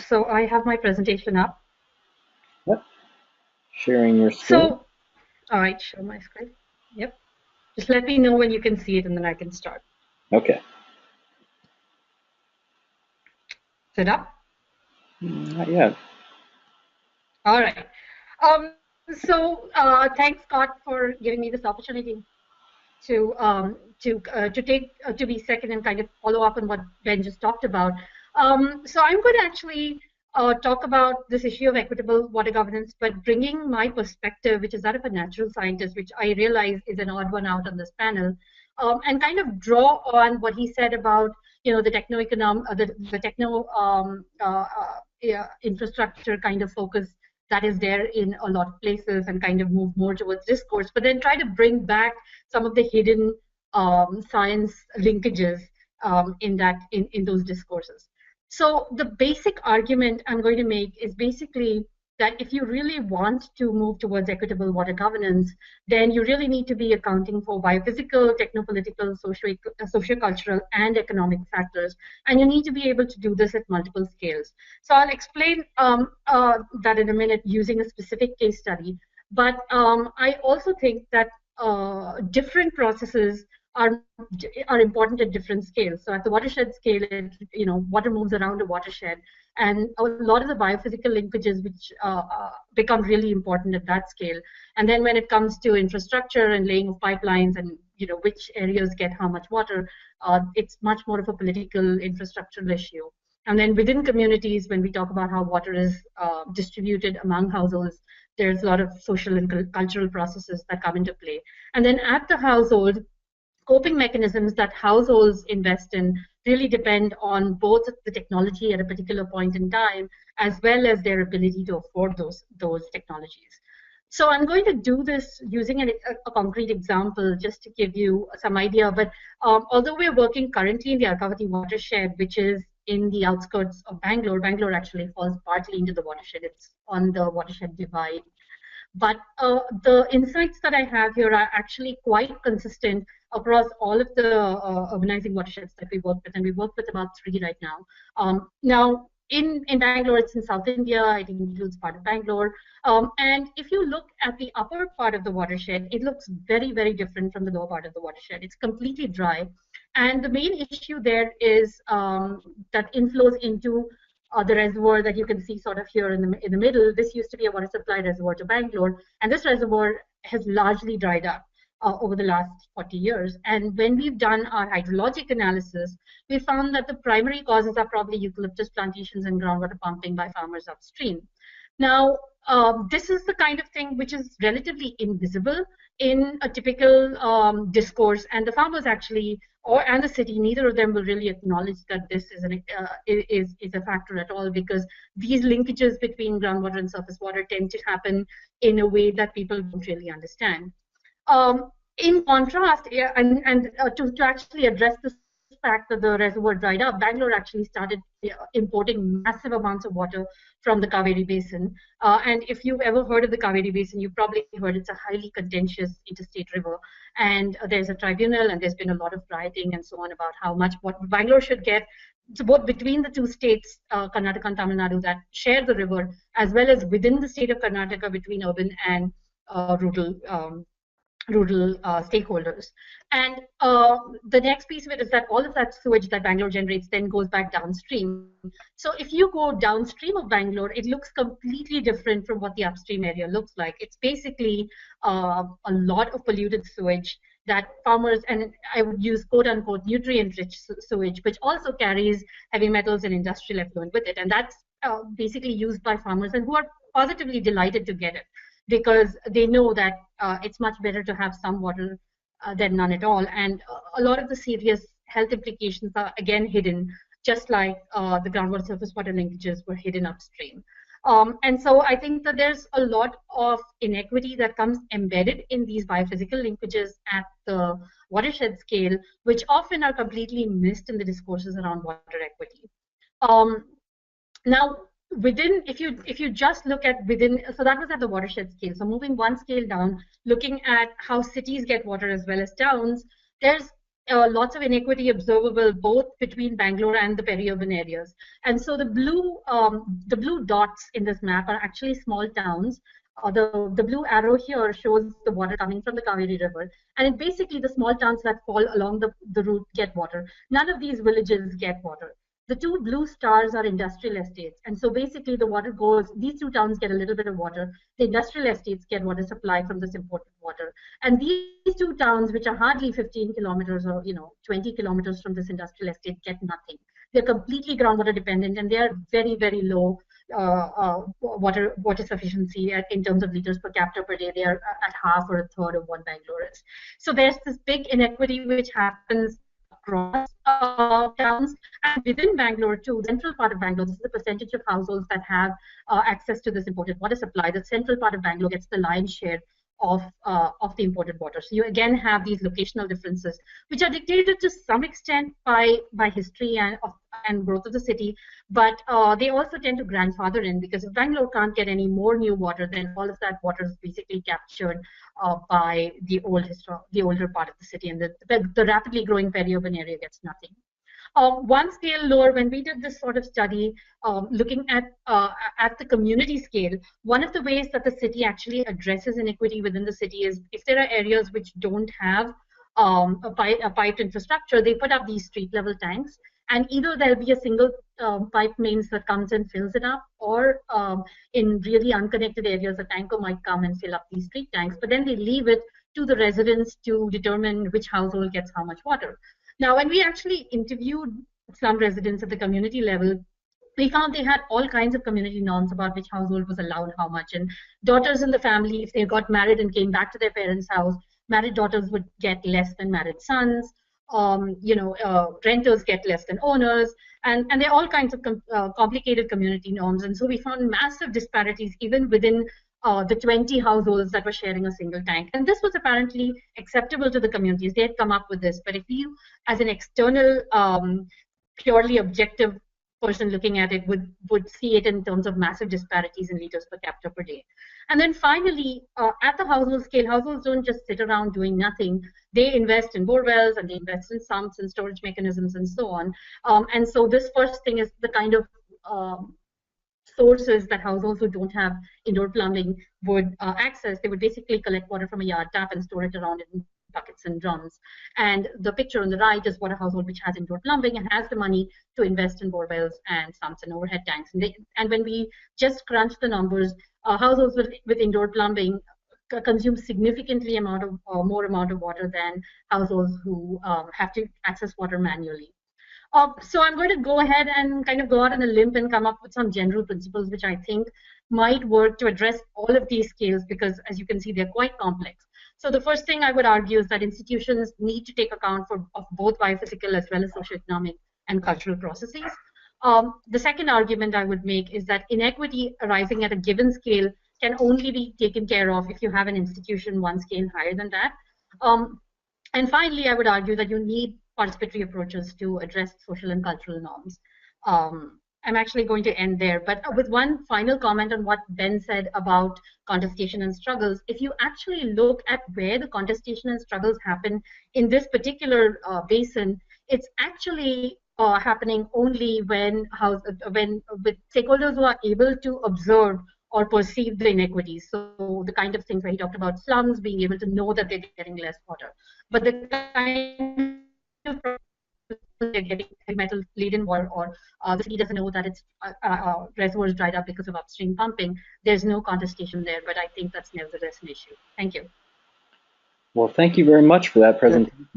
So I have my presentation up. Yep. Sharing your screen. So, all right, show my screen. Yep. Just let me know when you can see it, and then I can start. Okay. Is it up? Not yet. All right. Thanks, Scott, for giving me this opportunity to be second and kind of follow up on what Ben just talked about. So I'm going to actually talk about this issue of equitable water governance, but bringing my perspective, which is that of a natural scientist, which I realize is an odd one out on this panel, and kind of draw on what he said about the infrastructure kind of focus that is there in a lot of places, and kind of move more towards discourse, but then try to bring back some of the hidden science linkages in those discourses. So the basic argument I'm going to make is basically that if you really want to move towards equitable water governance, then you really need to be accounting for biophysical, technopolitical, sociocultural, and economic factors. And you need to be able to do this at multiple scales. So I'll explain that in a minute using a specific case study. But I also think that different processes are important at different scales. So at the watershed scale, water moves around a watershed, and a lot of the biophysical linkages which become really important at that scale. And then when it comes to infrastructure and laying of pipelines and which areas get how much water, it's much more of a political infrastructural issue. And then within communities, when we talk about how water is distributed among households, there's a lot of social and cultural processes that come into play. And then at the household, coping mechanisms that households invest in really depend on both the technology at a particular point in time, as well as their ability to afford those technologies. So I'm going to do this using a concrete example just to give you some idea. But although we're working currently in the Alkavati watershed, which is in the outskirts of Bangalore, Bangalore actually falls partly into the watershed. It's on the watershed divide. But the insights that I have here are actually quite consistent across all of the urbanizing watersheds that we work with, and we work with about 3 right now. Now, in Bangalore, it's in South India. It includes part of Bangalore. And if you look at the upper part of the watershed, it looks very, very different from the lower part of the watershed. It's completely dry. And the main issue there is that inflows into the reservoir that you can see sort of here in the middle. This used to be a water supply reservoir to Bangalore, and this reservoir has largely dried up over the last 40 years. And when we've done our hydrologic analysis, we found that the primary causes are probably eucalyptus plantations and groundwater pumping by farmers upstream. Now, this is the kind of thing which is relatively invisible in a typical discourse, and the farmers actually, and the city, neither of them will really acknowledge that this is a factor at all, because these linkages between groundwater and surface water tend to happen in a way that people don't really understand. In contrast, to actually address this fact that the reservoir dried up, Bangalore actually started importing massive amounts of water from the Kaveri Basin. And if you've ever heard of the Kaveri Basin, you've probably heard it's a highly contentious interstate river. And there's a tribunal, and there's been a lot of rioting and so on about how much what Bangalore should get. So both between the two states, Karnataka and Tamil Nadu, that share the river, as well as within the state of Karnataka between urban and rural stakeholders. And the next piece of it is that all of that sewage that Bangalore generates then goes back downstream. So if you go downstream of Bangalore, it looks completely different from what the upstream area looks like. It's basically a lot of polluted sewage that farmers, and I would use quote-unquote nutrient-rich sewage, which also carries heavy metals and industrial effluent with it. And that's basically used by farmers, and who are positively delighted to get it, because they know that it's much better to have some water than none at all. And a lot of the serious health implications are again hidden, just like the groundwater surface water linkages were hidden upstream. And so I think that there's a lot of inequity that comes embedded in these biophysical linkages at the watershed scale, which often are completely missed in the discourses around water equity. Now, within, if you just look at within, so that was at the watershed scale. So moving one scale down, looking at how cities get water as well as towns, there's lots of inequity observable both between Bangalore and the peri-urban areas. And so the blue dots in this map are actually small towns. The blue arrow here shows the water coming from the Kaveri River. And it basically, the small towns that fall along the route get water. None of these villages get water. The two blue stars are industrial estates. And so basically the water goes, these two towns get a little bit of water. The industrial estates get water supply from this imported water. And these two towns, which are hardly 15 kilometers or 20 kilometers from this industrial estate, get nothing. They're completely groundwater dependent, and they are very, very low water sufficiency in terms of liters per capita per day. They are at half or a third of what Bangalore is. So there's this big inequity which happens across towns, and within Bangalore too, the central part of Bangalore, this is the percentage of households that have access to this imported water supply. The central part of Bangalore gets the lion's share of the imported water. So you again have these locational differences, which are dictated to some extent by history and growth of the city, but they also tend to grandfather in, because if Bangalore can't get any more new water, then all of that water is basically captured by the older part of the city, and the rapidly growing peri-urban area gets nothing. One scale lower, when we did this sort of study, looking at the community scale, one of the ways that the city actually addresses inequity within the city is if there are areas which don't have a piped infrastructure, they put up these street level tanks, and either there'll be a single pipe mains that comes and fills it up, or in really unconnected areas, a tanker might come and fill up these street tanks, but then they leave it to the residents to determine which household gets how much water. Now, when we actually interviewed some residents at the community level, we found they had all kinds of community norms about which household was allowed how much. And daughters in the family, if they got married and came back to their parents' house, married daughters would get less than married sons. Renters get less than owners, and there are all kinds of complicated community norms. And so we found massive disparities even within the 20 households that were sharing a single tank. And this was apparently acceptable to the communities. They had come up with this. But if you, as an external, purely objective person looking at it, would see it in terms of massive disparities in liters per capita per day. And then finally, at the household scale, households don't just sit around doing nothing. They invest in bore wells, and they invest in sumps and storage mechanisms and so on. And so this first thing is the kind of sources that households who don't have indoor plumbing would access. They would basically collect water from a yard tap and store it around in buckets and drums. And the picture on the right is what a household which has indoor plumbing and has the money to invest in bore wells and sumps and overhead tanks. And when we just crunch the numbers, households with indoor plumbing consume significantly more amount of water than households who have to access water manually. So I'm going to go ahead and kind of go out on a limb and come up with some general principles which I think might work to address all of these scales, because as you can see, they're quite complex. So the first thing I would argue is that institutions need to take account of both biophysical as well as socioeconomic and cultural processes. The second argument I would make is that inequity arising at a given scale can only be taken care of if you have an institution one scale higher than that. And finally, I would argue that you need participatory approaches to address social and cultural norms. I'm actually going to end there, but with one final comment on what Ben said about contestation and struggles. If you actually look at where the contestation and struggles happen in this particular basin, it's actually happening only when with stakeholders who are able to observe or perceive the inequities. So the kind of things where he talked about slums being able to know that they're getting less water, but the kind of they're getting heavy metal laden water, or the city doesn't know that its reservoirs dried up because of upstream pumping. There's no contestation there, but I think that's nevertheless an issue. Thank you. Well, thank you very much for that presentation.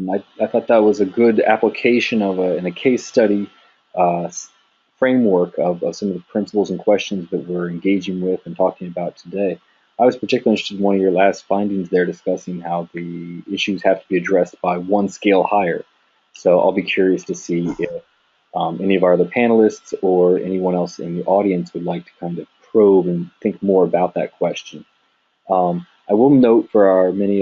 I thought that was a good application in a case study framework of some of the principles and questions that we're engaging with and talking about today. I was particularly interested in one of your last findings there, discussing how the issues have to be addressed by one scale higher. So I'll be curious to see if any of our other panelists or anyone else in the audience would like to kind of probe and think more about that question. I will note for our many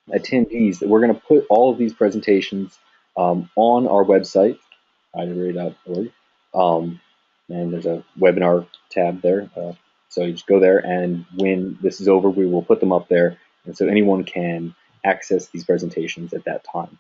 attendees that we're going to put all of these presentations on our website, IWRA.org, and there's a webinar tab there. So you just go there, and when this is over, we will put them up there, and so anyone can access these presentations at that time.